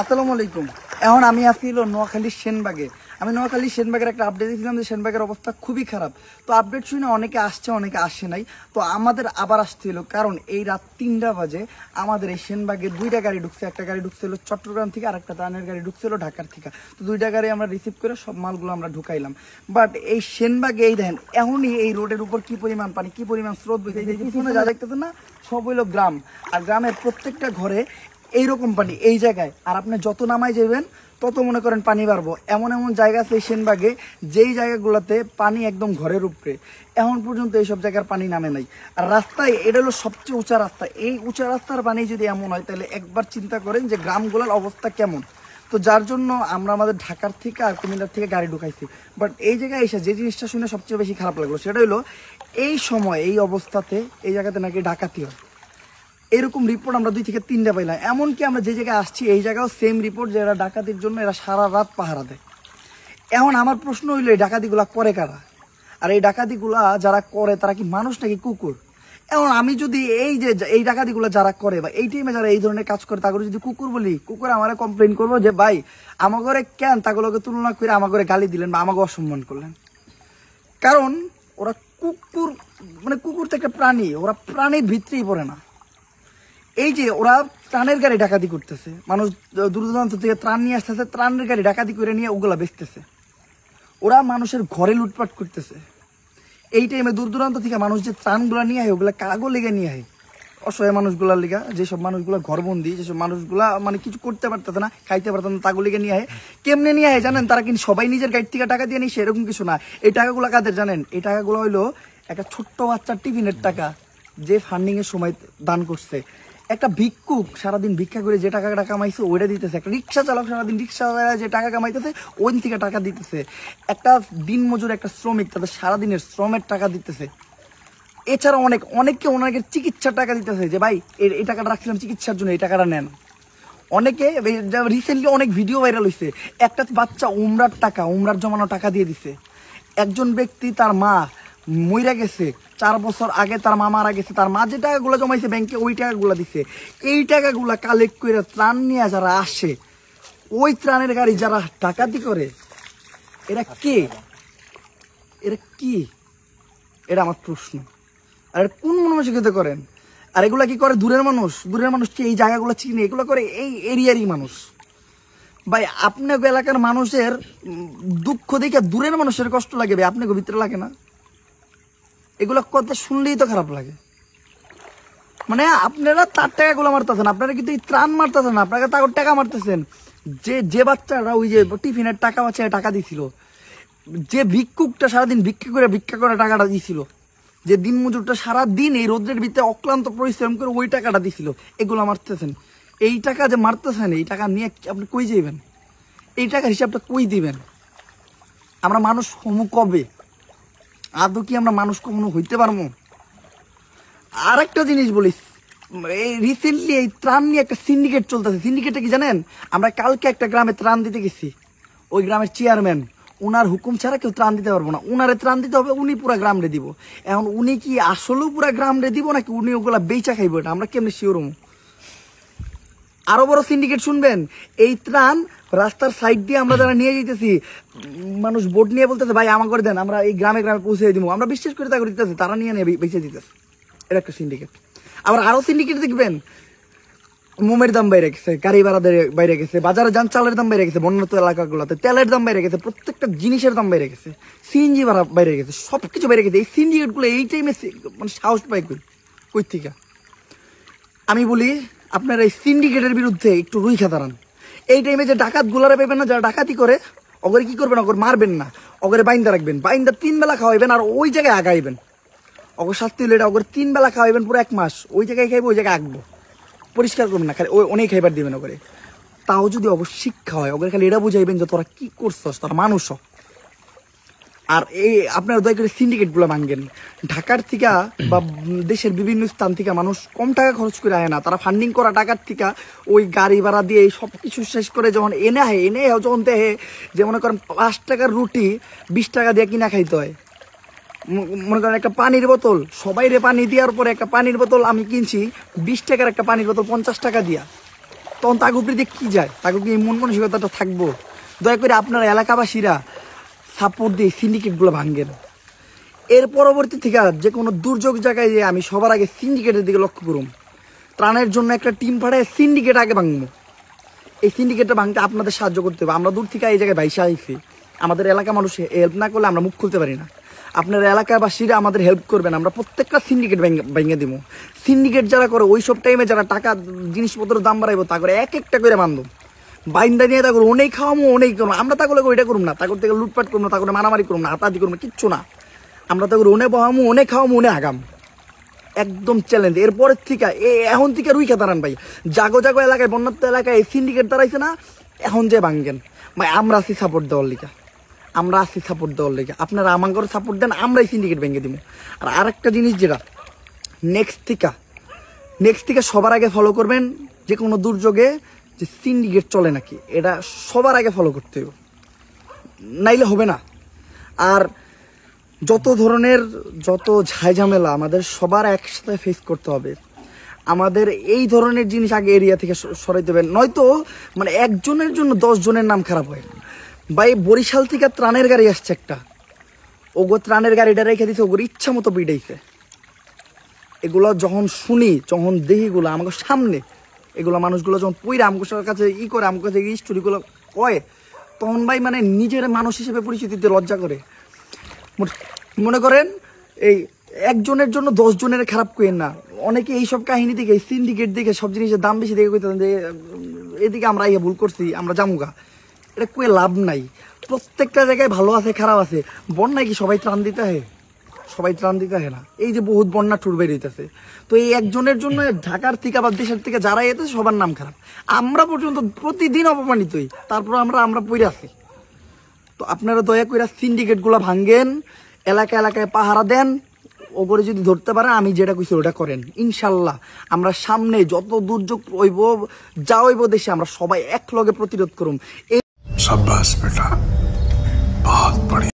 আসসালামু আলাইকুম। এখন আমি আছি নোয়াখালীর সেনবাগে। আমি নোয়াখালীর সেনবাগের একটা আপডেট দিয়েছিলাম যে সেনবাগের অবস্থা খুবই খারাপ। তো আপডেট শুনে অনেকে আসছে, অনেকে আসে নাই। তো আমাদের আবার আসছিল, কারণ এই রাত 3টা বাজে আমাদের এই সেনবাগে 2টা গাড়ি ঢুকছে। একটা গাড়ি ঢুকছিল চট্টগ্রাম থেকে, আর একটা ত্রাণের গাড়ি ঢুকছিল ঢাকার থেকে। তো 2টা গাড়ি আমরা রিসিভ করে সব মালগুলো আমরা ঢুকাইলাম। বাট এই সেনবাগে এই দেখেন এখনই এই রোডের উপর কি পরিমাণ পানি, কি পরিমাণ স্রোত বইছে। পিছনে যা দেখতেছেন না, সব হইলো গ্রাম। আর গ্রামের প্রত্যেকটা ঘরে এইরকম পানি এই জায়গায়। আর আপনি যত নামায় যাবেন তত মনে করেন পানি বাড়বো। এমন এমন জায়গা আছে সেনবাগে যেই জায়গাগুলোতে পানি একদম ঘরের উপরে। এখন পর্যন্ত এইসব জায়গার পানি নামে নাই। আর রাস্তায় এটা হলো সবচেয়ে উঁচা রাস্তা। এই উঁচা রাস্তার পানি যদি এমন হয়, তাহলে একবার চিন্তা করেন যে গ্রামগুলোর অবস্থা কেমন। তো যার জন্য আমরা আমাদের ঢাকার থেকে আর কুমিল্লার থেকে গাড়ি ঢুকাইছি। বাট এই জায়গায় এসে যে জিনিসটা শুনে সবচেয়ে বেশি খারাপ লাগলো সেটা হলো এই সময় এই অবস্থাতে এই জায়গাতে নাকি ডাকাতি হয়। এরকম রিপোর্ট আমরা 2 থেকে 3টা পাইলাম। এমনকি আমরা যে জায়গায় আসছি এই জায়গাও সেম রিপোর্ট যে এরা ডাকাতির জন্য এরা সারা রাত পাহারা দেয়। এখন আমার প্রশ্ন হইলো এই ডাকাতিগুলা করে কারা? আর এই ডাকাতিগুলা যারা করে তারা কি মানুষ নাকি কুকুর? এখন আমি যদি এই যে এই ডাকাতিগুলা যারা করে বা এই টাইমে যারা এই ধরনের কাজ করে তাকে যদি কুকুর বলি, কুকুর আমার কমপ্লেন করবো যে ভাই আমার ঘরে কেন তাগুলোকে তুলনা করে আমার ঘরে গালি দিলেন বা আমাকে অসম্মান করলেন। কারণ ওরা কুকুর, মানে কুকুর তো একটা প্রাণী, ওরা প্রাণীর ভিতরেই পড়ে না। এই যে ওরা ত্রাণের গাড়ি ডাকাতি করতেছে, মানুষ দূর দূরান্ত থেকে ত্রাণ নিয়ে আসতেছে, ত্রাণের গাড়ি ডাকাতি করে নিয়ে ওগুলা বেচতেছে। ওরা মানুষের ঘরে লুটপাট করতেছে। এই টাইমে দূর দূরান্ত থেকে মানুষ যে ত্রাণগুলা নিয়ে আয় ওগুলা কাগো লেগে নিয়ে আয়, অসহায় মানুষগুলার লিগা, যেসব মানুষগুলা ঘরবন্দি, যেসব মানুষগুলা মানে কিছু করতে পারতেছে না, খাইতে পারতেছে না, তাগো লেগে নিয়ে আয়। কেমনে নিয়ে আয় জানেন? তারা কিন্তু সবাই নিজের গাড়ি থেকে টাকা দিয়ে নিয়ে সেরকম কিছু না। এই টাকাগুলা কাদের জানেন? এই টাকাগুলো হইলো একটা ছোট্ট বাচ্চার টিফিনের টাকা, যে ফান্ডিং এর সময় দান করছে। একটা ভিক্ষুক সারাদিন ভিক্ষা করে যে টাকাটা কামাইছে ওইটা দিতেছে। একটা রিক্সা চালক সারাদিন রিক্সা যে টাকা কামাইতেছে ওই থেকে টাকা দিতেছে। একটা দিন মজুর, একটা শ্রমিক, তাদের সারাদিনের শ্রমের টাকা দিতেছে। এছাড়া অনেককে ওনাকে চিকিৎসার টাকা দিতেছে, যে ভাই এই টাকাটা রাখছিলাম চিকিৎসার জন্য, এই টাকাটা নেন। অনেকে রিসেন্টলি অনেক ভিডিও ভাইরাল হয়েছে, একটা বাচ্চা উমরার জমানো টাকা দিয়ে দিছে। একজন ব্যক্তি তার মা মইরা গেছে, 4 বছর আগে তার মা মারা গেছে, তার মা যে টাকাগুলো জমাইছে ব্যাংকে ওই টাকাগুলো দিছে। এই টাকাগুলো কালেক্ট করে ত্রাণ নিয়ে যারা আসে, ওই ত্রাণের গাড়ি যারা ডাকাতি করে, এরা কে? এরা কি? এটা আমার প্রশ্ন। আর কোন মানসিকতা করেন? আর এগুলা কি করে দূরের মানুষ কি এই জায়গাগুলো চিনে? এগুলো করে এই এরিয়ারই মানুষ। ভাই আপনার এলাকার মানুষের দুঃখ দেখে দূরের মানুষের কষ্ট লাগে, ভাই আপনাকে ভিতরে লাগে না? এগুলো কথা শুনলেই তো খারাপ লাগে। মানে আপনারা তার টাকাগুলো মারতেছেন, আপনারা কিন্তু এই ত্রাণ মারতেছেন না, আপনারা তার টাকা মারতেছেন। যে বাচ্চারা ওই যে টিফিনের টাকা বাচ্চা টাকা দিছিল, যে ভিক্ষুকটা সারাদিন ভিক্ষা করে টাকাটা দিছিল, যে দিন মজুরটা সারাদিন এই রোদ্রের ভিতরে অক্লান্ত পরিশ্রম করে ওই টাকাটা দিছিল, এগুলো মারতেছেন। এই টাকা যে মারতেছেন, এই টাকা নিয়ে আপনি কই যাবেন? এই টাকার হিসাবটা কই দিবেন? আমরা মানুষ হমু কবে? আদৌ কি আমরা মানুষ কখনো হইতে পারবো? আর একটা জিনিস বলি, এই রিসেন্টলি এই ত্রাণ নিয়ে একটা সিন্ডিকেট চলতেছে। সিন্ডিকেটটা কি জানেন? আমরা কালকে একটা গ্রামে ত্রাণ দিতে গেছি, ওই গ্রামের চেয়ারম্যান, উনার হুকুম ছাড়া কেউ ত্রাণ দিতে পারবো না, উনারে ত্রাণ দিতে হবে, উনি পুরা গ্রাম রে দিব। এখন উনি কি আসলেও পুরা গ্রাম রে দিব নাকি উনি ওগুলা বেচা খাইবো, এটা আমরা কেমনি শিওর হবো? আরো বড় সিন্ডিকেট শুনবেন, এই ত্রাণ রাস্তার সাইড দিয়ে আমরা যারা নিয়ে যেতেছি, মানুষ বোট নিয়ে বলতেছে ভাই আমার করে দেন, আমরা এই গ্রামে পৌঁছে দিব, আমরা বিশ্বাস করে তাকে দিতেছি, তারা নিয়ে বেঁচে দিতেছে। এটা একটা সিন্ডিকেট। আবার আরো সিন্ডিকেট দেখবেন, মোমের দাম বাইরে গেছে, গাড়ি ভাড়া বাইরে গেছে, বাজারে যান চালের দাম বাইরে গেছে, বন্যত এলাকাগুলোতে তেলের দাম বাইরে গেছে, প্রত্যেকটা জিনিসের দাম বাইরে গেছে, সিএনজি ভাড়া বাইরে গেছে, সবকিছু বাইরে গেছে। এই সিন্ডিকেট গুলো এই টাইমে মানে সাহস পায় কই থেকে? আমি বলি আপনারা এই সিন্ডিকেটের বিরুদ্ধে একটু রুইখা দাঁড়ান। এই টাইমে যে ডাকাত গুলারে পাইবেন না, যারা ডাকাতি করে, অগরে কি করবেন? অগর মারবেন না, অগরে বাইন্দা রাখবেন, বাইন্দা 3 বেলা খাওয়াইবেন, আর ওই জায়গায় আগাইবেন। অগর শাস্তি হলে এটা, অগর 3 বেলা খাওয়াইবেন পুরো 1 মাস, ওই জায়গায় খাইবে, ওই জায়গায় আঁকবো, পরিষ্কার করবেন না, খালি ওই অনেক খাইবার দিবেন ওগরে। তাও যদি অগর শিক্ষা হয়, ওগরে খালি এটা বুঝাইবেন যে তোরা কি করছস, তোরা মানুষ। আর এই আপনারা দয়া করে সিন্ডিকেট গুলো ভাঙেন। ঢাকার থেকে বা দেশের বিভিন্ন স্থান থেকে মানুষ কম টাকা খরচ করে আয় না, তারা ফান্ডিং করা টাকার থেকে ওই গাড়ি ভাড়া দিয়ে সবকিছু শেষ করে যখন এনে যখন দেহে, যে মনে করেন 5 টাকার রুটি 20 টাকা দিয়ে কিনা খাইতে হয়। মনে করেন একটা পানির বোতল, সবাইরে পানি দেওয়ার পরে একটা পানির বোতল আমি কিনছি 20 টাকার, একটা পানির বোতল 50 টাকা দিয়া। তখন তাকে উপরে দিয়ে কি যায়, তাকে কি মন মানসিকতাটা থাকবো? দয়া করে আপনারা এলাকাবাসীরা সাপোর্ট দিয়ে সিন্ডিকেটগুলো ভাঙেন। এর পরবর্তী থেকে যে কোনো দুর্যোগ জায়গায় যে আমি সবার আগে সিন্ডিকেটের দিকে লক্ষ্য করুম, ত্রাণের জন্য একটা টিম পাঠায় সিন্ডিকেট আগে ভাঙবো। এই সিন্ডিকেটটা ভাঙতে আপনাদের সাহায্য করতে হবে। আমরা দূর থেকে এই জায়গায় ভাইসা আইছি, আমাদের এলাকা মানুষ হেল্প না করলে আমরা মুখ খুলতে পারি না। আপনার এলাকাবাসীরা আমাদের হেল্প করবেন, আমরা প্রত্যেকটা সিন্ডিকেট ভেঙে দিব। সিন্ডিকেট যারা করে ওই সব টাইমে যারা টাকা জিনিসপত্রের দাম বাড়াইবো তা করে এক একটা করে বান্ধব বাইন্দা নিয়ে তা করে অনেক খাওয়ামো অনেক করবো। আমরা তা করলে ওইটা করুম না, তা করতে গেলে লুটপাট করবো না, তা করে মারামারি করবো না, হাতাহাতি করবো না, কিচ্ছু না। আমরা তা করে অনেক বহামো অনেক খাওয়ামো অনেক আগাম, একদম চ্যালেঞ্জ। এরপরের থেকে এখন থেকে রুইখা দাঁড়ান ভাই, জাগো জাগো এলাকায় বন্যাত্ম এলাকায় এই সিন্ডিকেট দাঁড়াইছে না, এখন যে ভাঙ্গেন ভাই। আমরা আছি সাপোর্ট দেওয়ার লিগা, আমরা আছি সাপোর্ট দেওয়ার লিগা। আপনারা আমাকে সাপোর্ট দেন, আমরাই সিন্ডিকেট ভেঙে দিব। আর আরেকটা জিনিস যেটা নেক্সট থেকে সবার আগে ফলো করবেন, যে কোনো দুর্যোগে যে সিন্ডিকেট চলে নাকি এটা সবার আগে ফলো করতে হবে, নাইলে হবে না। আর যত ধরনের যত ঝামেলা আমাদের সবার একসাথে ফেস করতে হবে। আমাদের এই ধরনের জিনিস আগে এরিয়া থেকে সরাইতে হবে, নয়তো মানে একজনের জন্য 10 জনের নাম খারাপ হয়। ভাই বরিশাল থেকে ত্রাণের গাড়ি আসছে একটা, ওগো ত্রাণের গাড়িটা রেখে দিচ্ছে, ওগোর ইচ্ছা মতো পিটাইছে। এগুলো যখন শুনি, যখন দেখি গুলো আমাকে সামনে, এগুলো মানুষগুলো যখন পইরা আমার কাছে করে আমার কাছে এই স্টোরিগুলো কয়, তখন ভাই মানে নিজের মানুষ হিসেবে পরিচিতি দিতে লজ্জা করে। মনে করেন এই একজনের জন্য 10 জনের খারাপ করেন না। অনেকে এইসব কাহিনী দেখে, সিন্ডিকেট দেখে, সব জিনিসের দাম বেশি দেখে কইতেন যে এদিকে আমরা ভুল করছি, আমরা জামুগা। এটা কয়ে লাভ নাই। প্রত্যেকটা জায়গায় ভালো আছে খারাপ আছে। বন্যায় কি সবাই ত্রাণ দিতে হয়? সবাই ত্রাণ দিতে হয় না। এই যে বহুত বন্যা টুর বেরিয়েছে, তো এই একজনের জন্য ঢাকার থেকে বা দেশের থেকে যারা এতে সবার নাম খারাপ। আমরা পর্যন্ত প্রতিদিন অপমানিতই, তারপর আমরা পইরে আছি। তো আপনারা দয়া করে সিন্ডিকেট গুলা ভাঙ্গেন, এলাকায় পাহারা দেন। ওপরে যদি ধরতে পারেন, আমি যেটা কইছি ওটা করেন, ইনশাল্লাহ আমরা সামনে যত দুর্যোগ হইব, যা হইব দেশে, আমরা সবাই এক লগে প্রতিরোধ করুম। शाबाश बेटा।